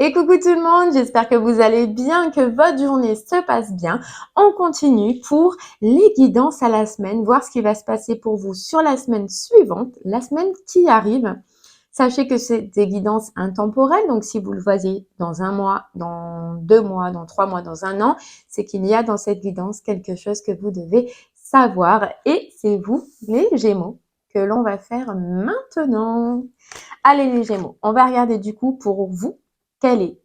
Et coucou tout le monde, j'espère que vous allez bien, que votre journée se passe bien. On continue pour les guidances à la semaine, voir ce qui va se passer pour vous sur la semaine suivante, la semaine qui arrive. Sachez que c'est des guidances intemporelles, donc si vous le voyez dans un mois, dans 2 mois, dans 3 mois, dans un an, c'est qu'il y a dans cette guidance quelque chose que vous devez savoir. Et c'est vous, les Gémeaux, que l'on va faire maintenant. Allez les Gémeaux, on va regarder du coup pour vous quelle est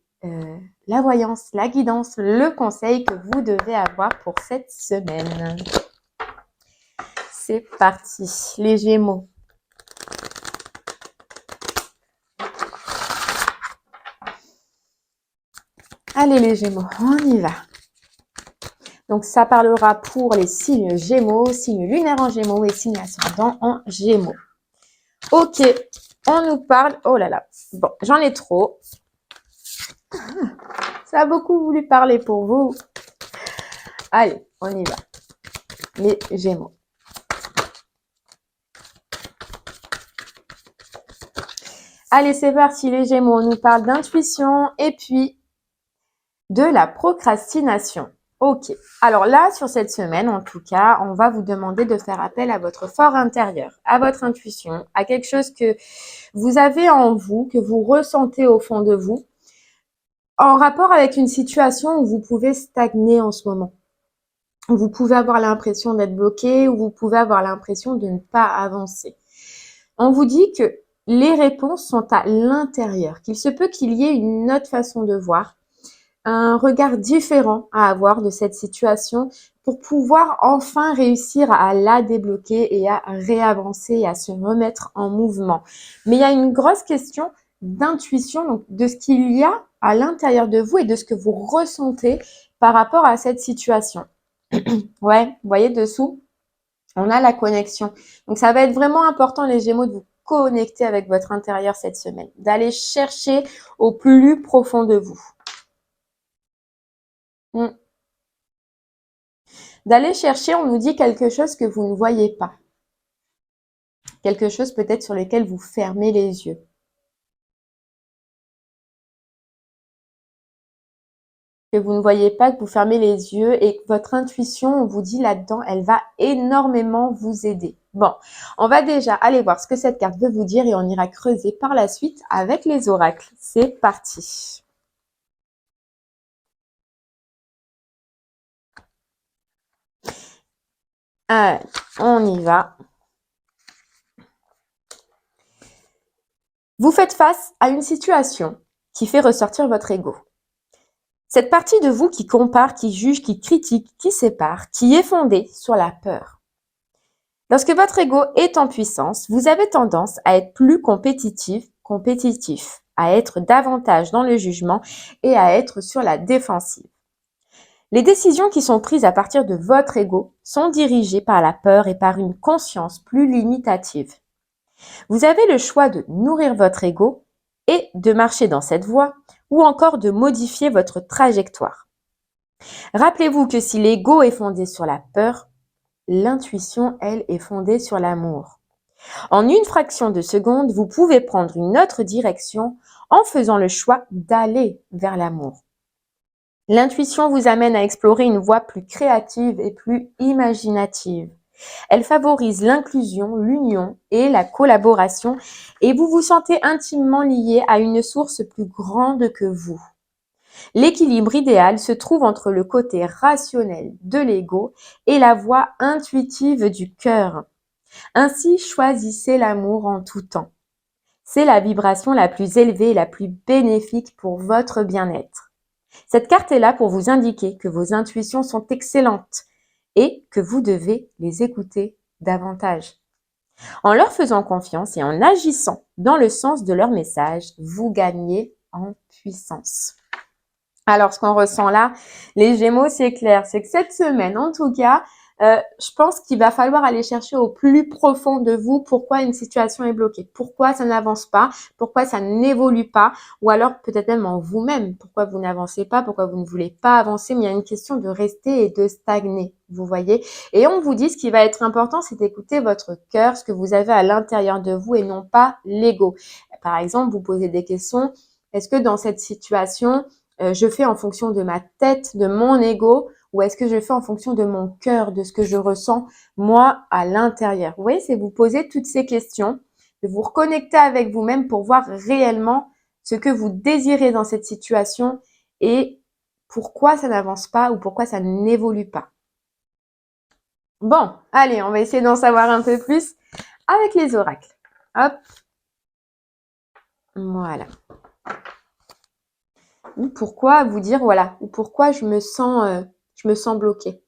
la voyance, la guidance, le conseil que vous devez avoir pour cette semaine. C'est parti, les Gémeaux. Allez les Gémeaux, on y va. Donc ça parlera pour les signes Gémeaux, signes lunaires en Gémeaux et signes ascendants en Gémeaux. Ok, on nous parle... Oh là là, bon, j'en ai trop. Ça a beaucoup voulu parler pour vous. Allez, on y va. Les Gémeaux. Allez, c'est parti les Gémeaux. On nous parle d'intuition et puis de la procrastination. Ok. Alors là, sur cette semaine, en tout cas, on va vous demander de faire appel à votre fort intérieur, à votre intuition, à quelque chose que vous avez en vous, que vous ressentez au fond de vous, en rapport avec une situation où vous pouvez stagner en ce moment. Vous pouvez avoir l'impression d'être bloqué ou vous pouvez avoir l'impression de ne pas avancer. On vous dit que les réponses sont à l'intérieur, qu'il se peut qu'il y ait une autre façon de voir, un regard différent à avoir de cette situation pour pouvoir enfin réussir à la débloquer et à réavancer et à se remettre en mouvement. Mais il y a une grosse question d'intuition, donc de ce qu'il y a à l'intérieur de vous et de ce que vous ressentez par rapport à cette situation. Ouais, vous voyez dessous, on a la connexion. Donc, ça va être vraiment important, les Gémeaux, de vous connecter avec votre intérieur cette semaine, d'aller chercher au plus profond de vous. D'aller chercher, on nous dit quelque chose que vous ne voyez pas. Quelque chose peut-être sur lequel vous fermez les yeux. Que vous ne voyez pas, que vous fermez les yeux et que votre intuition, on vous dit là-dedans, elle va énormément vous aider. Bon, on va déjà aller voir ce que cette carte veut vous dire et on ira creuser par la suite avec les oracles. C'est parti. Allez, on y va. Vous faites face à une situation qui fait ressortir votre ego. Cette partie de vous qui compare, qui juge, qui critique, qui sépare, qui est fondée sur la peur. Lorsque votre ego est en puissance, vous avez tendance à être plus compétitif, à être davantage dans le jugement et à être sur la défensive. Les décisions qui sont prises à partir de votre ego sont dirigées par la peur et par une conscience plus limitative. Vous avez le choix de nourrir votre ego et de marcher dans cette voie ou encore de modifier votre trajectoire. Rappelez-vous que si l'ego est fondé sur la peur, l'intuition, elle, est fondée sur l'amour. En une fraction de seconde, vous pouvez prendre une autre direction en faisant le choix d'aller vers l'amour. L'intuition vous amène à explorer une voie plus créative et plus imaginative. Elle favorise l'inclusion, l'union et la collaboration et vous vous sentez intimement lié à une source plus grande que vous. L'équilibre idéal se trouve entre le côté rationnel de l'ego et la voie intuitive du cœur. Ainsi, choisissez l'amour en tout temps. C'est la vibration la plus élevée et la plus bénéfique pour votre bien-être. Cette carte est là pour vous indiquer que vos intuitions sont excellentes et que vous devez les écouter davantage. En leur faisant confiance et en agissant dans le sens de leur message, vous gagnez en puissance. Alors, ce qu'on ressent là, les Gémeaux, c'est clair. C'est que cette semaine, en tout cas, je pense qu'il va falloir aller chercher au plus profond de vous pourquoi une situation est bloquée, pourquoi ça n'avance pas, pourquoi ça n'évolue pas, ou alors peut-être même en vous-même, pourquoi vous n'avancez pas, pourquoi vous ne voulez pas avancer, mais il y a une question de rester et de stagner, vous voyez. Et on vous dit ce qui va être important, c'est d'écouter votre cœur, ce que vous avez à l'intérieur de vous et non pas l'ego. Par exemple, vous posez des questions. Est-ce que dans cette situation, je fais en fonction de ma tête, de mon ego, ou est-ce que je fais en fonction de mon cœur, de ce que je ressens moi à l'intérieur? Vous voyez, c'est vous poser toutes ces questions, de vous reconnecter avec vous-même pour voir réellement ce que vous désirez dans cette situation et pourquoi ça n'avance pas ou pourquoi ça n'évolue pas. Bon, allez, on va essayer d'en savoir un peu plus avec les oracles. Hop. Voilà. Ou pourquoi vous dire, voilà, ou pourquoi je me sens bloquée.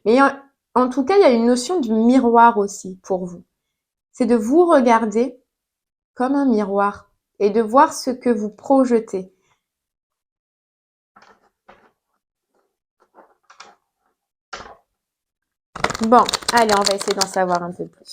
Mais en tout cas, il y a une notion de miroir aussi pour vous. C'est de vous regarder comme un miroir et de voir ce que vous projetez. Bon, allez, on va essayer d'en savoir un peu plus.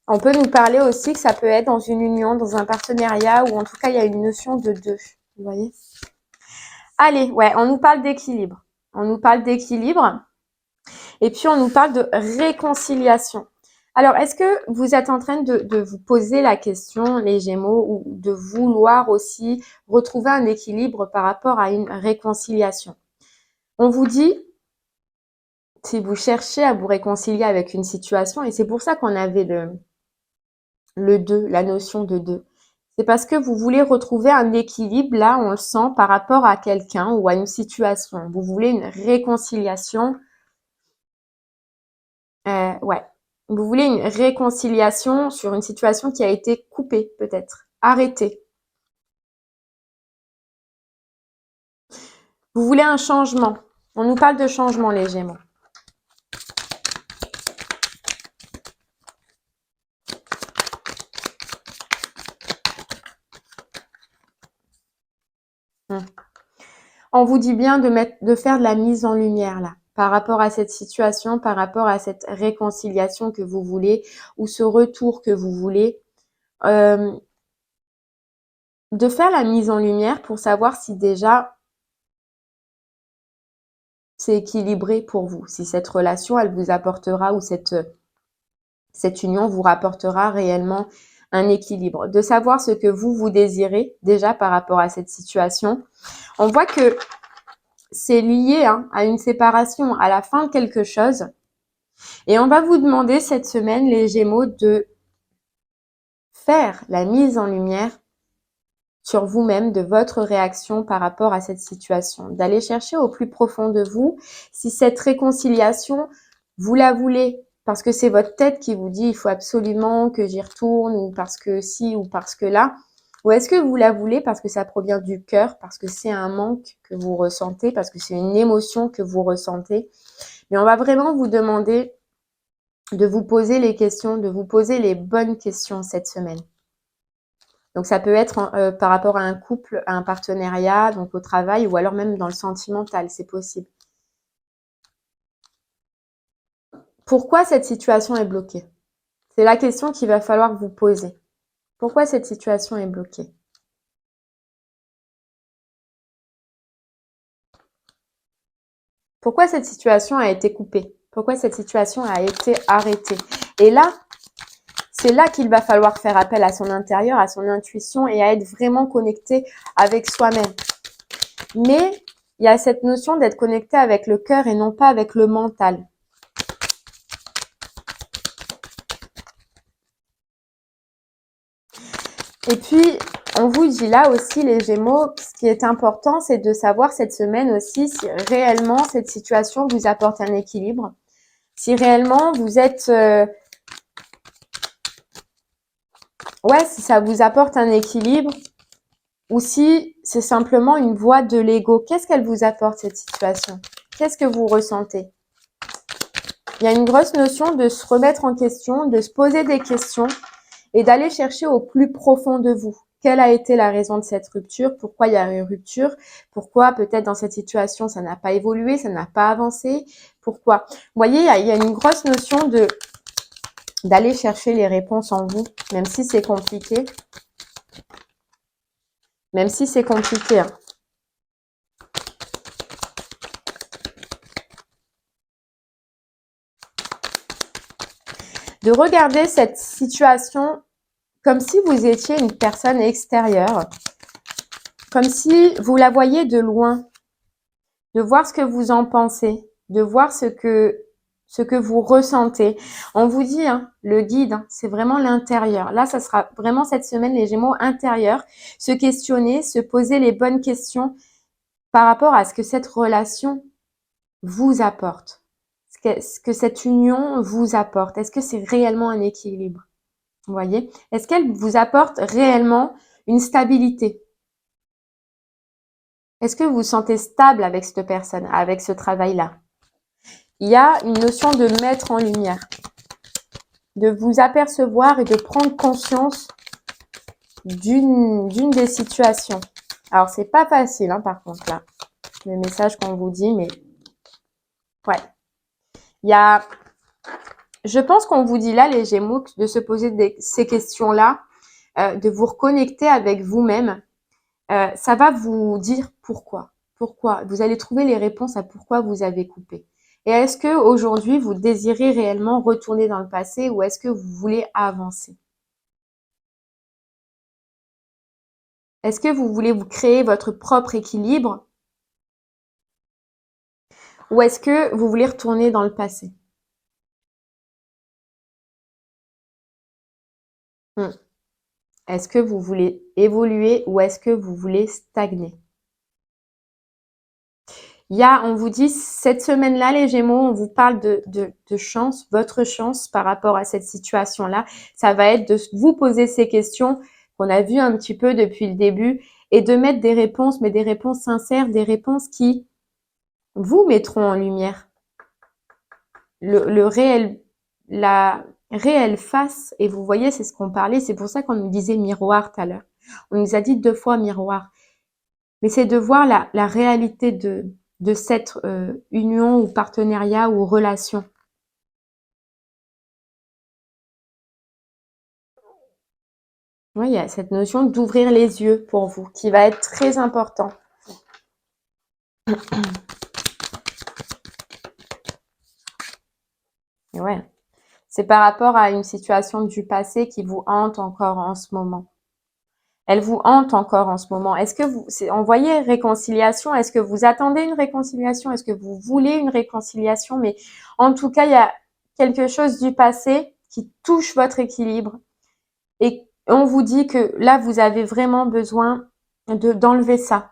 On peut nous parler aussi que ça peut être dans une union, dans un partenariat, ou en tout cas, il y a une notion de deux. Vous voyez? Allez, ouais, on nous parle d'équilibre. On nous parle d'équilibre. Et puis, on nous parle de réconciliation. Alors, est-ce que vous êtes en train de vous poser la question, les Gémeaux, ou de vouloir aussi retrouver un équilibre par rapport à une réconciliation? On vous dit, si vous cherchez à vous réconcilier avec une situation, et c'est pour ça qu'on avait le 2, la notion de 2. C'est parce que vous voulez retrouver un équilibre, là, on le sent, par rapport à quelqu'un ou à une situation. Vous voulez une réconciliation. Ouais. Vous voulez une réconciliation sur une situation qui a été coupée, peut-être, arrêtée. Vous voulez un changement. On nous parle de changement, les Gémeaux. On vous dit bien de faire de la mise en lumière, là, par rapport à cette situation, par rapport à cette réconciliation que vous voulez, ou ce retour que vous voulez. De faire la mise en lumière pour savoir si déjà c'est équilibré pour vous, si cette relation, elle vous apportera ou cette union vous rapportera réellement un équilibre. De savoir ce que vous désirez déjà par rapport à cette situation. On voit que c'est lié à une séparation, à la fin de quelque chose. Et on va vous demander cette semaine, les Gémeaux, de faire la mise en lumière sur vous-même, de votre réaction par rapport à cette situation. D'aller chercher au plus profond de vous si cette réconciliation, vous la voulez parce que c'est votre tête qui vous dit il faut absolument que j'y retourne, ou parce que si, ou parce que là, ou est-ce que vous la voulez parce que ça provient du cœur, parce que c'est un manque que vous ressentez, parce que c'est une émotion que vous ressentez. Mais on va vraiment vous demander de vous poser les questions, de vous poser les bonnes questions cette semaine. Donc, ça peut être par rapport à un couple, à un partenariat, donc au travail, ou alors même dans le sentimental, c'est possible. Pourquoi cette situation est bloquée? C'est la question qu'il va falloir vous poser. Pourquoi cette situation est bloquée? Pourquoi cette situation a été coupée? Pourquoi cette situation a été arrêtée? Et là, c'est là qu'il va falloir faire appel à son intérieur, à son intuition et à être vraiment connecté avec soi-même. Mais il y a cette notion d'être connecté avec le cœur et non pas avec le mental. Et puis, on vous dit là aussi, les Gémeaux, ce qui est important, c'est de savoir cette semaine aussi si réellement cette situation vous apporte un équilibre. Si réellement vous êtes... si ça vous apporte un équilibre ou si c'est simplement une voie de l'ego. Qu'est-ce qu'elle vous apporte, cette situation? Qu'est-ce que vous ressentez? Il y a une grosse notion de se remettre en question, de se poser des questions et d'aller chercher au plus profond de vous. Quelle a été la raison de cette rupture? Pourquoi il y a eu rupture? Pourquoi peut-être dans cette situation ça n'a pas évolué, ça n'a pas avancé? Pourquoi? Vous voyez, il y a une grosse notion d'aller chercher les réponses en vous, même si c'est compliqué. même si c'est compliqué, hein. De regarder cette situation comme si vous étiez une personne extérieure, comme si vous la voyez de loin, de voir ce que vous en pensez, de voir ce que vous ressentez. On vous dit, hein, le guide, hein, c'est vraiment l'intérieur. Là, ça sera vraiment cette semaine, les Gémeaux intérieurs, se questionner, se poser les bonnes questions par rapport à ce que cette relation vous apporte, ce que cette union vous apporte. Est-ce que c'est réellement un équilibre? Vous voyez? Est-ce qu'elle vous apporte réellement une stabilité? Est-ce que vous vous sentez stable avec cette personne, avec ce travail-là? Il y a une notion de mettre en lumière, de vous apercevoir et de prendre conscience d'une des situations. Alors, c'est pas facile, hein, par contre, là, le message qu'on vous dit, mais ouais. Il y a, je pense qu'on vous dit là, les Gémeaux, de se poser ces questions-là, de vous reconnecter avec vous-même. Ça va vous dire pourquoi. Pourquoi. Vous allez trouver les réponses à pourquoi vous avez coupé. Et est-ce que aujourd'hui vous désirez réellement retourner dans le passé ou est-ce que vous voulez avancer? Est-ce que vous voulez vous créer votre propre équilibre ou est-ce que vous voulez retourner dans le passé? Est-ce que vous voulez évoluer ou est-ce que vous voulez stagner? On vous dit, cette semaine-là, les Gémeaux, on vous parle de chance, votre chance par rapport à cette situation-là. Ça va être de vous poser ces questions qu'on a vues un petit peu depuis le début et de mettre des réponses, mais des réponses sincères, des réponses qui vous mettront en lumière. Le réel, la réelle face, et vous voyez, c'est ce qu'on parlait, c'est pour ça qu'on nous disait miroir tout à l'heure. On nous a dit 2 fois miroir. Mais c'est de voir la réalité de cette union ou partenariat ou relation. Oui, il y a cette notion d'ouvrir les yeux pour vous qui va être très important. Et ouais, c'est par rapport à une situation du passé qui vous hante encore en ce moment. Elle vous hante encore en ce moment. Est-ce que on voyait réconciliation, est-ce que vous attendez une réconciliation? Est-ce que vous voulez une réconciliation? Mais en tout cas, il y a quelque chose du passé qui touche votre équilibre. Et on vous dit que là, vous avez vraiment besoin d'enlever ça,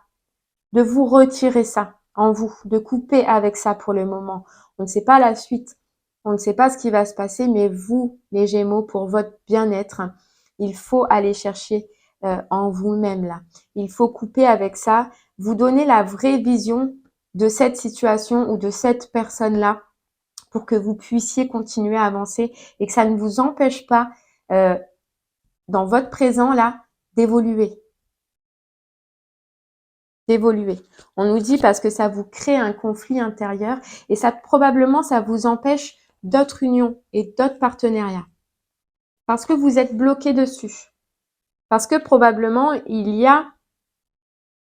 de vous retirer ça en vous, de couper avec ça pour le moment. On ne sait pas la suite, on ne sait pas ce qui va se passer, mais vous, les Gémeaux, pour votre bien-être, il faut aller chercher en vous-même là. Il faut couper avec ça, vous donner la vraie vision de cette situation ou de cette personne-là pour que vous puissiez continuer à avancer et que ça ne vous empêche pas dans votre présent là, d'évoluer. D'évoluer. On nous dit parce que ça vous crée un conflit intérieur et ça probablement ça vous empêche d'autres unions et d'autres partenariats. Parce que vous êtes bloqué dessus. Parce que probablement il y a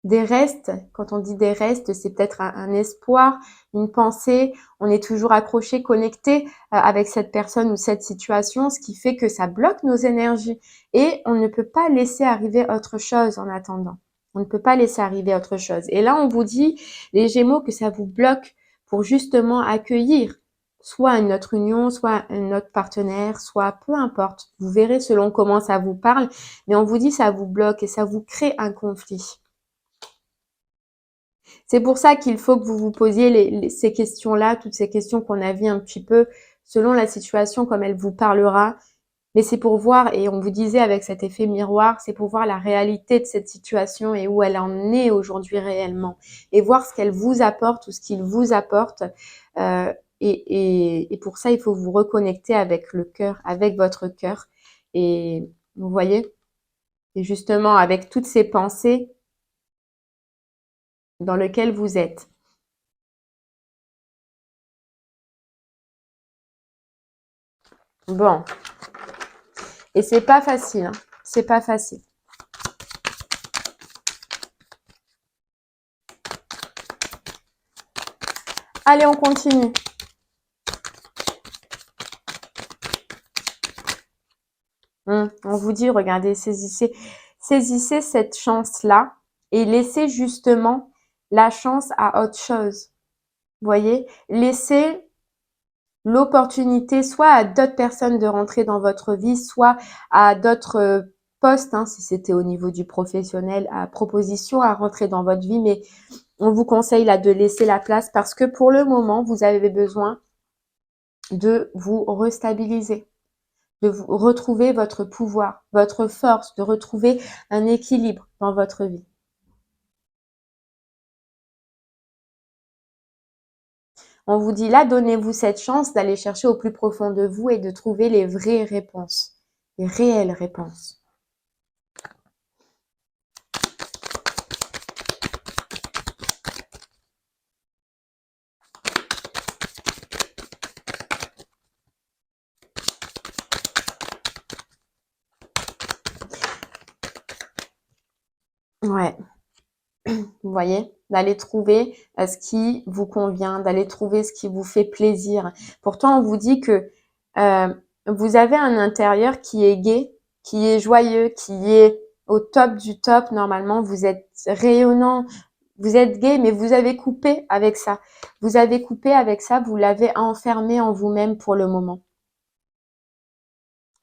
des restes. Quand on dit des restes, c'est peut-être un espoir, une pensée. On est toujours accroché, connecté avec cette personne ou cette situation, ce qui fait que ça bloque nos énergies. Et on ne peut pas laisser arriver autre chose en attendant. On ne peut pas laisser arriver autre chose. Et là, on vous dit, les Gémeaux, que ça vous bloque pour justement accueillir soit une autre union, soit un autre partenaire, soit peu importe. Vous verrez selon comment ça vous parle. Mais on vous dit, ça vous bloque et ça vous crée un conflit. C'est pour ça qu'il faut que vous vous posiez ces questions-là, toutes ces questions qu'on a vues un petit peu selon la situation comme elle vous parlera. Mais c'est pour voir, et on vous disait avec cet effet miroir, c'est pour voir la réalité de cette situation et où elle en est aujourd'hui réellement. Et voir ce qu'elle vous apporte ou ce qu'il vous apporte. Et pour ça, il faut vous reconnecter avec le cœur, avec votre cœur. Et vous voyez, et justement avec toutes ces pensées dans lesquelles vous êtes. Bon. Et c'est pas facile, hein. C'est pas facile. Allez, on continue. On vous dit, regardez, saisissez cette chance-là et laissez justement la chance à autre chose. Vous voyez, laissez l'opportunité soit à d'autres personnes de rentrer dans votre vie, soit à d'autres postes, hein, si c'était au niveau du professionnel, à proposition à rentrer dans votre vie, mais on vous conseille là de laisser la place parce que pour le moment, vous avez besoin de vous restabiliser, de vous retrouver votre pouvoir, votre force, de retrouver un équilibre dans votre vie. On vous dit là, donnez-vous cette chance d'aller chercher au plus profond de vous et de trouver les vraies réponses, les réelles réponses. Ouais, vous voyez, d'aller trouver ce qui vous convient, d'aller trouver ce qui vous fait plaisir. Pourtant, on vous dit que vous avez un intérieur qui est gai, qui est joyeux, qui est au top du top. Normalement, vous êtes rayonnant, vous êtes gai, mais vous avez coupé avec ça. Vous avez coupé avec ça, vous l'avez enfermé en vous-même pour le moment.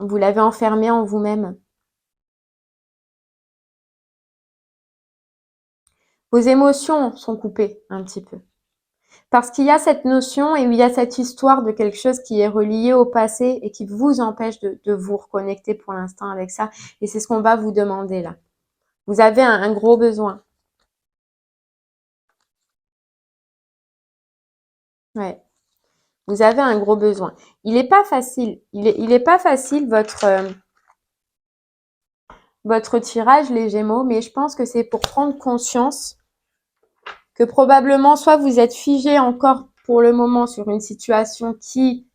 Vous l'avez enfermé en vous-même. Vos émotions sont coupées un petit peu. Parce qu'il y a cette notion et il y a cette histoire de quelque chose qui est relié au passé et qui vous empêche de vous reconnecter pour l'instant avec ça. Et c'est ce qu'on va vous demander là. Vous avez un gros besoin. Ouais. Vous avez un gros besoin. Il n'est pas facile. Il est pas facile votre tirage, les Gémeaux, mais je pense que c'est pour prendre conscience que probablement soit vous êtes figé encore pour le moment sur une situation qui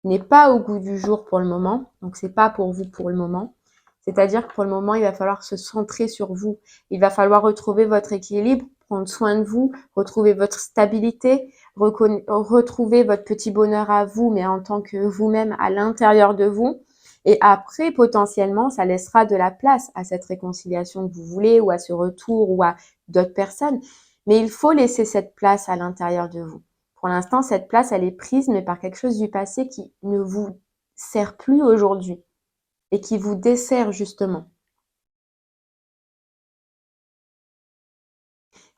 n'est pas au goût du jour pour le moment, donc c'est pas pour vous pour le moment. C'est-à-dire que pour le moment, il va falloir se centrer sur vous. Il va falloir retrouver votre équilibre, prendre soin de vous, retrouver votre stabilité, retrouver votre petit bonheur à vous, mais en tant que vous-même à l'intérieur de vous. Et après, potentiellement, ça laissera de la place à cette réconciliation que vous voulez ou à ce retour ou à d'autres personnes. Mais il faut laisser cette place à l'intérieur de vous. Pour l'instant, cette place, elle est prise, mais par quelque chose du passé qui ne vous sert plus aujourd'hui et qui vous dessert justement.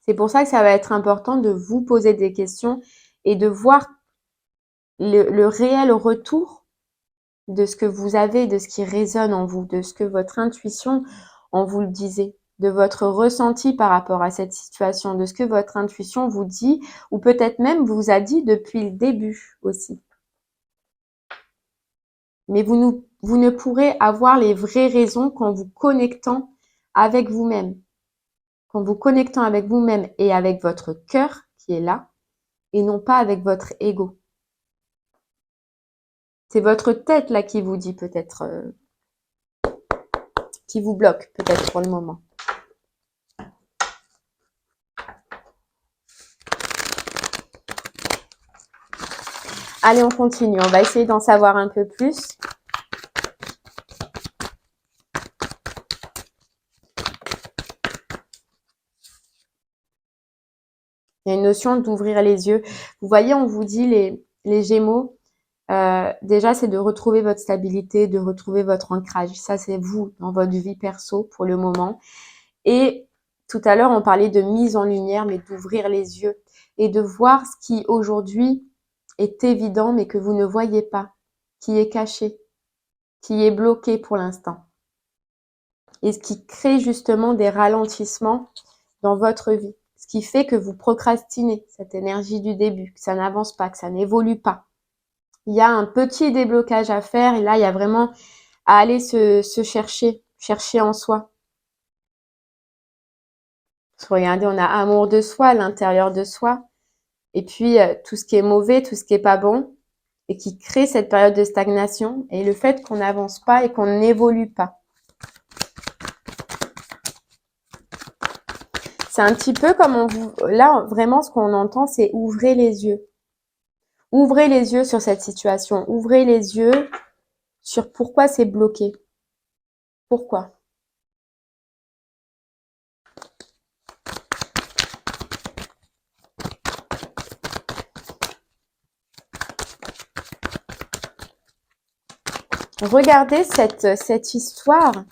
C'est pour ça que ça va être important de vous poser des questions et de voir le réel retour de ce que vous avez, de ce qui résonne en vous, de ce que votre intuition en vous le disait, de votre ressenti par rapport à cette situation, de ce que votre intuition vous dit ou peut-être même vous a dit depuis le début aussi. Mais vous ne pourrez avoir les vraies raisons qu'en vous connectant avec vous-même. Qu'en vous connectant avec vous-même et avec votre cœur qui est là, et non pas avec votre ego. C'est votre tête là qui vous dit peut-être, qui vous bloque peut-être pour le moment. Allez, on continue. On va essayer d'en savoir un peu plus. Il y a une notion d'ouvrir les yeux. Vous voyez, on vous dit les Gémeaux, déjà, c'est de retrouver votre stabilité, de retrouver votre ancrage. Ça, c'est vous dans votre vie perso pour le moment. Et tout à l'heure, on parlait de mise en lumière, mais d'ouvrir les yeux et de voir ce qui aujourd'hui est évident, mais que vous ne voyez pas, qui est caché, qui est bloqué pour l'instant. Et ce qui crée justement des ralentissements dans votre vie. Ce qui fait que vous procrastinez cette énergie du début, que ça n'avance pas, que ça n'évolue pas. Il y a un petit déblocage à faire et là, il y a vraiment à aller se chercher en soi. Regardez, on a amour de soi, l'intérieur de soi, et puis tout ce qui est mauvais, tout ce qui est pas bon, et qui crée cette période de stagnation, et le fait qu'on n'avance pas et qu'on n'évolue pas. C'est un petit peu comme là, vraiment, ce qu'on entend, c'est ouvrez les yeux. Ouvrez les yeux sur cette situation. Ouvrez les yeux sur pourquoi c'est bloqué. Pourquoi? Regardez cette histoire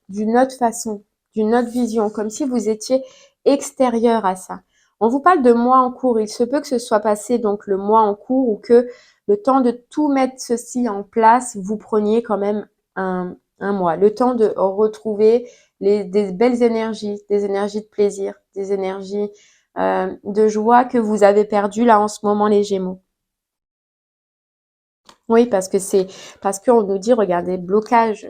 d'une autre façon, d'une autre vision, comme si vous étiez extérieur à ça. On vous parle de mois en cours. Il se peut que ce soit passé donc le mois en cours ou que le temps de tout mettre ceci en place, vous preniez quand même un mois. Le temps de retrouver des belles énergies, des énergies de plaisir, des énergies de joie que vous avez perdues là en ce moment, les Gémeaux. Oui, parce qu'on nous dit, regardez, blocage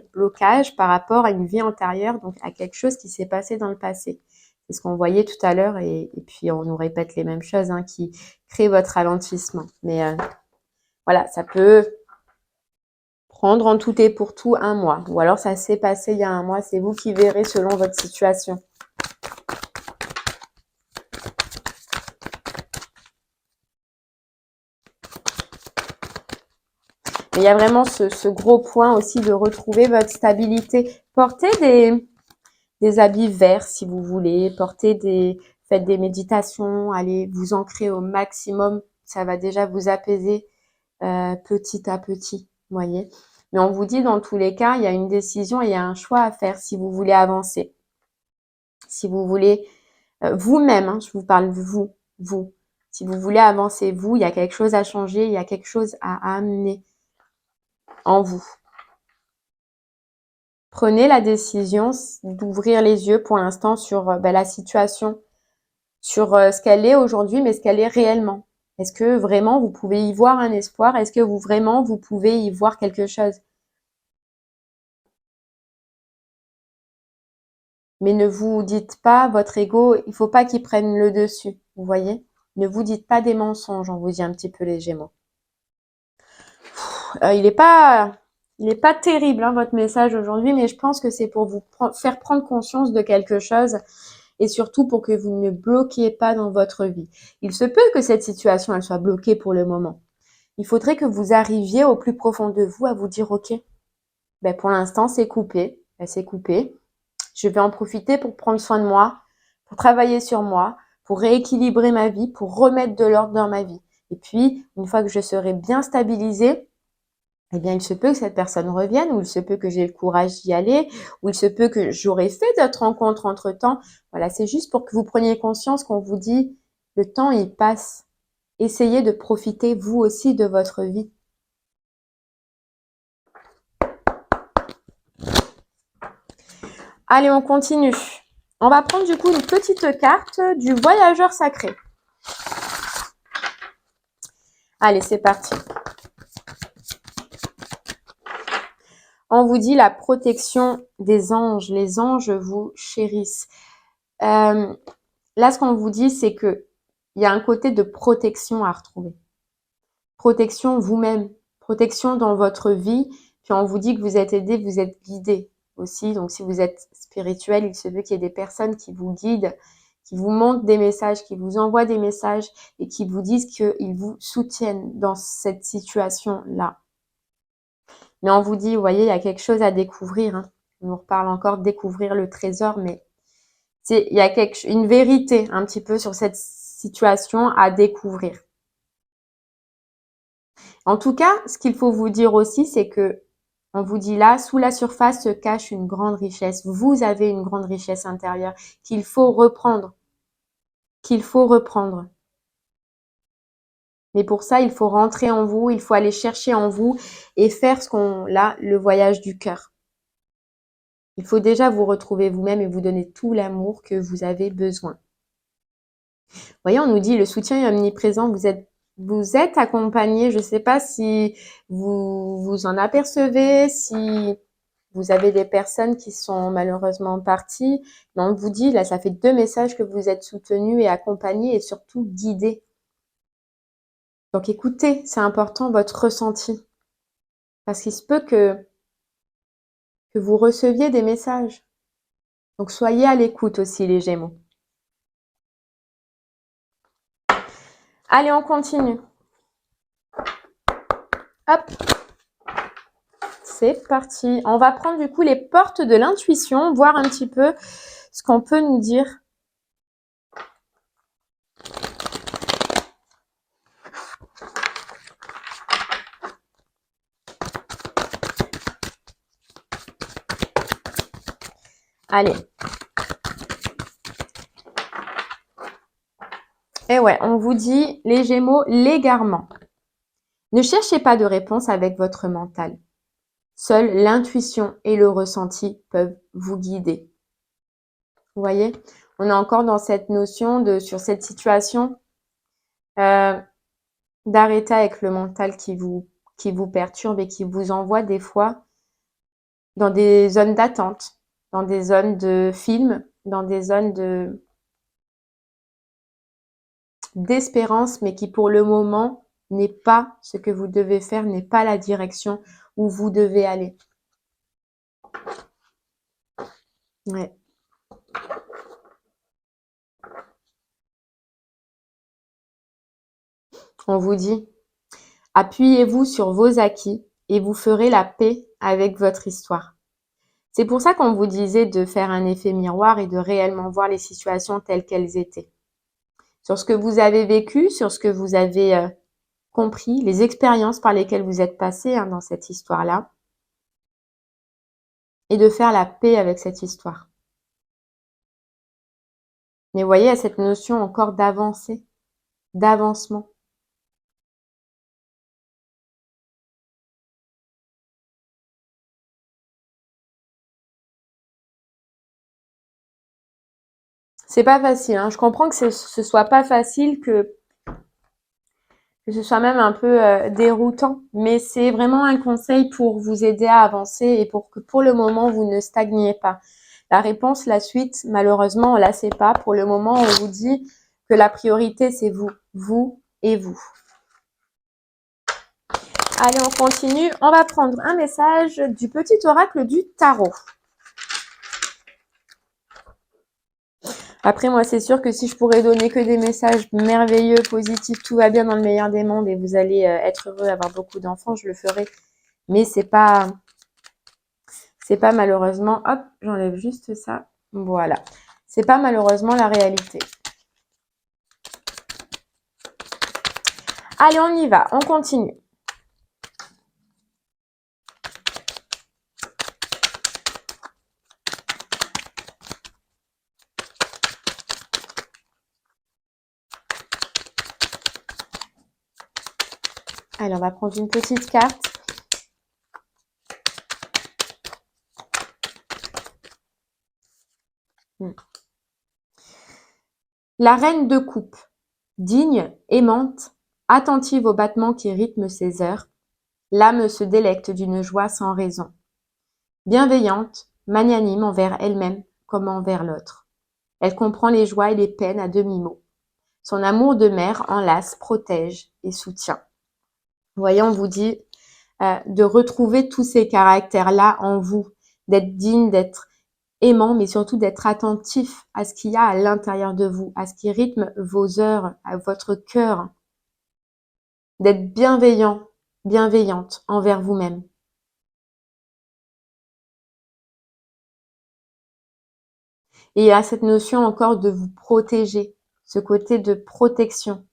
par rapport à une vie antérieure, donc à quelque chose qui s'est passé dans le passé. C'est ce qu'on voyait tout à l'heure et puis on nous répète les mêmes choses hein, qui créent votre ralentissement. Mais voilà, ça peut prendre en tout et pour tout un mois. Ou alors ça s'est passé il y a un mois, c'est vous qui verrez selon votre situation. Mais il y a vraiment ce gros point aussi de retrouver votre stabilité. Portez des habits verts si vous voulez, faites des méditations, allez vous ancrer au maximum, ça va déjà vous apaiser petit à petit, vous voyez. Mais on vous dit dans tous les cas, il y a une décision, il y a un choix à faire si vous voulez avancer. Si vous voulez, vous-même, hein, je vous parle de vous. Si vous voulez avancer, vous, il y a quelque chose à changer, il y a quelque chose à amener en vous. Prenez la décision d'ouvrir les yeux pour l'instant sur la situation, sur ce qu'elle est aujourd'hui, mais ce qu'elle est réellement. Est-ce que vraiment vous pouvez y voir un espoir? Est-ce que vous pouvez y voir quelque chose? Mais ne vous dites pas, votre ego, il faut pas qu'il prenne le dessus, vous voyez? Ne vous dites pas des mensonges, on vous dit un petit peu les Gémeaux. Il est pas terrible hein, votre message aujourd'hui, mais je pense que c'est pour vous faire prendre conscience de quelque chose et surtout pour que vous ne bloquiez pas dans votre vie. Il se peut que cette situation elle soit bloquée pour le moment. Il faudrait que vous arriviez au plus profond de vous à vous dire ok, ben pour l'instant c'est coupé, c'est coupé. Je vais en profiter pour prendre soin de moi, pour travailler sur moi, pour rééquilibrer ma vie, pour remettre de l'ordre dans ma vie. Et puis, une fois que je serai bien stabilisée, eh bien, il se peut que cette personne revienne, ou il se peut que j'ai le courage d'y aller, ou il se peut que j'aurais fait d'autres rencontres entre-temps. Voilà, c'est juste pour que vous preniez conscience qu'on vous dit, le temps, il passe. Essayez de profiter, vous aussi, de votre vie. Allez, on continue. On va prendre du coup une petite carte du voyageur sacré. Allez, c'est parti. On vous dit la protection des anges. Les anges vous chérissent. Là, ce qu'on vous dit, c'est que il y a un côté de protection à retrouver. Protection vous-même, protection dans votre vie. Puis on vous dit que vous êtes aidé, vous êtes guidé aussi. Donc si vous êtes spirituel, il se peut qu'il y ait des personnes qui vous guident, qui vous montrent des messages, qui vous envoient des messages et qui vous disent qu'ils vous soutiennent dans cette situation-là. Mais on vous dit, vous voyez, il y a quelque chose à découvrir. Hein. On nous reparle encore de découvrir le trésor, mais il y a une vérité un petit peu sur cette situation à découvrir. En tout cas, ce qu'il faut vous dire aussi, c'est que on vous dit là, sous la surface se cache une grande richesse. Vous avez une grande richesse intérieure qu'il faut reprendre. Qu'il faut reprendre. Mais pour ça, il faut rentrer en vous, il faut aller chercher en vous et faire le voyage du cœur. Il faut déjà vous retrouver vous-même et vous donner tout l'amour que vous avez besoin. Vous voyez, on nous dit le soutien est omniprésent, vous êtes accompagné, je ne sais pas si vous vous en apercevez, si vous avez des personnes qui sont malheureusement parties, mais on vous dit, là, ça fait 2 messages que vous êtes soutenus et accompagnés et surtout guidés. Donc écoutez, c'est important votre ressenti. Parce qu'il se peut que vous receviez des messages. Donc soyez à l'écoute aussi les Gémeaux. Allez, on continue. Hop. C'est parti. On va prendre du coup les portes de l'intuition, voir un petit peu ce qu'on peut nous dire. Allez. Et ouais, on vous dit, les Gémeaux, l'égarement. Ne cherchez pas de réponse avec votre mental. Seule l'intuition et le ressenti peuvent vous guider. Vous voyez, on est encore dans cette notion sur cette situation d'arrêter avec le mental qui vous perturbe et qui vous envoie des fois dans des zones d'attente, dans des zones de film, dans des zones d'espérance, mais qui pour le moment n'est pas ce que vous devez faire, n'est pas la direction où vous devez aller. Ouais. On vous dit, appuyez-vous sur vos acquis et vous ferez la paix avec votre histoire. C'est pour ça qu'on vous disait de faire un effet miroir et de réellement voir les situations telles qu'elles étaient. Sur ce que vous avez vécu, sur ce que vous avez compris, les expériences par lesquelles vous êtes passé dans cette histoire-là, et de faire la paix avec cette histoire. Mais vous voyez, il y a cette notion encore d'avancée, d'avancement. C'est pas facile, hein. Je comprends que ce soit pas facile, que ce soit même un peu déroutant, mais c'est vraiment un conseil pour vous aider à avancer et pour que pour le moment vous ne stagniez pas. La réponse, la suite, malheureusement, on la sait pas. Pour le moment, on vous dit que la priorité, c'est vous et vous. Allez, on continue. On va prendre un message du petit oracle du tarot. Après, moi, c'est sûr que si je pourrais donner que des messages merveilleux, positifs, tout va bien dans le meilleur des mondes et vous allez être heureux, avoir beaucoup d'enfants, je le ferai. Mais c'est pas malheureusement, hop, j'enlève juste ça. Voilà. C'est pas malheureusement la réalité. Allez, on y va. On continue. Allez, on va prendre une petite carte. La reine de coupe, digne, aimante, attentive aux battements qui rythment ses heures, l'âme se délecte d'une joie sans raison. Bienveillante, magnanime envers elle-même comme envers l'autre. Elle comprend les joies et les peines à demi-mot. Son amour de mère enlace, protège et soutient. Vous voyez, on vous dit de retrouver tous ces caractères-là en vous, d'être digne, d'être aimant, mais surtout d'être attentif à ce qu'il y a à l'intérieur de vous, à ce qui rythme vos heures, à votre cœur, d'être bienveillant, bienveillante envers vous-même. Et il y a cette notion encore de vous protéger, ce côté de protection,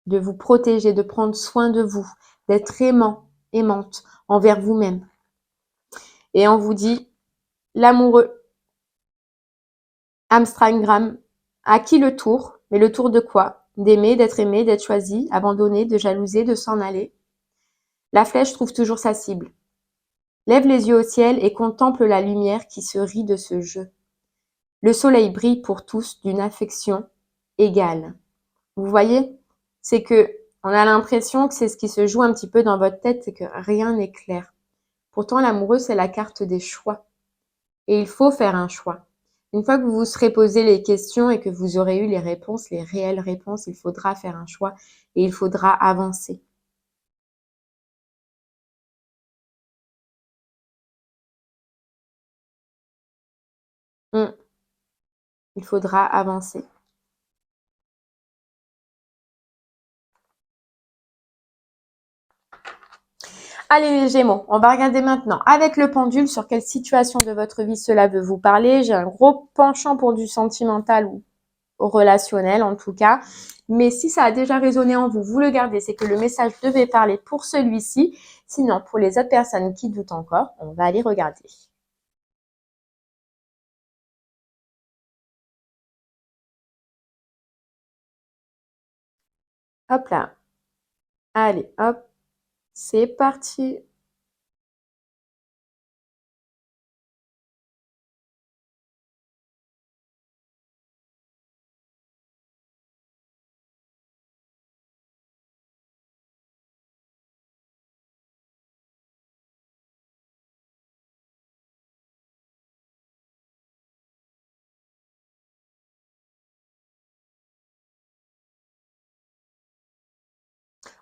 de vous protéger, de prendre soin de vous, d'être aimant, aimante envers vous-même. Et on vous dit, l'amoureux, Amstramgram, à qui le tour? Mais le tour de quoi? D'aimer, d'être choisi, abandonné, de jalouser, de s'en aller. La flèche trouve toujours sa cible. Lève les yeux au ciel et contemple la lumière qui se rit de ce jeu. Le soleil brille pour tous d'une affection égale. Vous voyez? C'est que on a l'impression que c'est ce qui se joue un petit peu dans votre tête, c'est que rien n'est clair. Pourtant, l'amoureux, c'est la carte des choix. Et il faut faire un choix. Une fois que vous vous serez posé les questions et que vous aurez eu les réponses, les réelles réponses, il faudra faire un choix et il faudra avancer. Il faudra avancer. Allez les Gémeaux, on va regarder maintenant avec le pendule sur quelle situation de votre vie cela veut vous parler. J'ai un gros penchant pour du sentimental ou relationnel en tout cas. Mais si ça a déjà résonné en vous, vous le gardez, c'est que le message devait parler pour celui-ci. Sinon, pour les autres personnes qui doutent encore, on va aller regarder. Hop là. Allez, hop, c'est parti.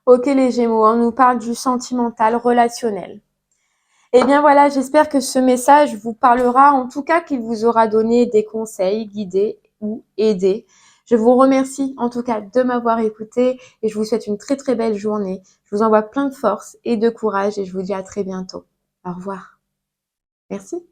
Ok les Gémeaux, on nous parle du sentimental relationnel. Eh bien voilà, j'espère que ce message vous parlera, en tout cas qu'il vous aura donné des conseils, guidés ou aidés. Je vous remercie en tout cas de m'avoir écouté et je vous souhaite une très très belle journée. Je vous envoie plein de force et de courage et je vous dis à très bientôt. Au revoir. Merci.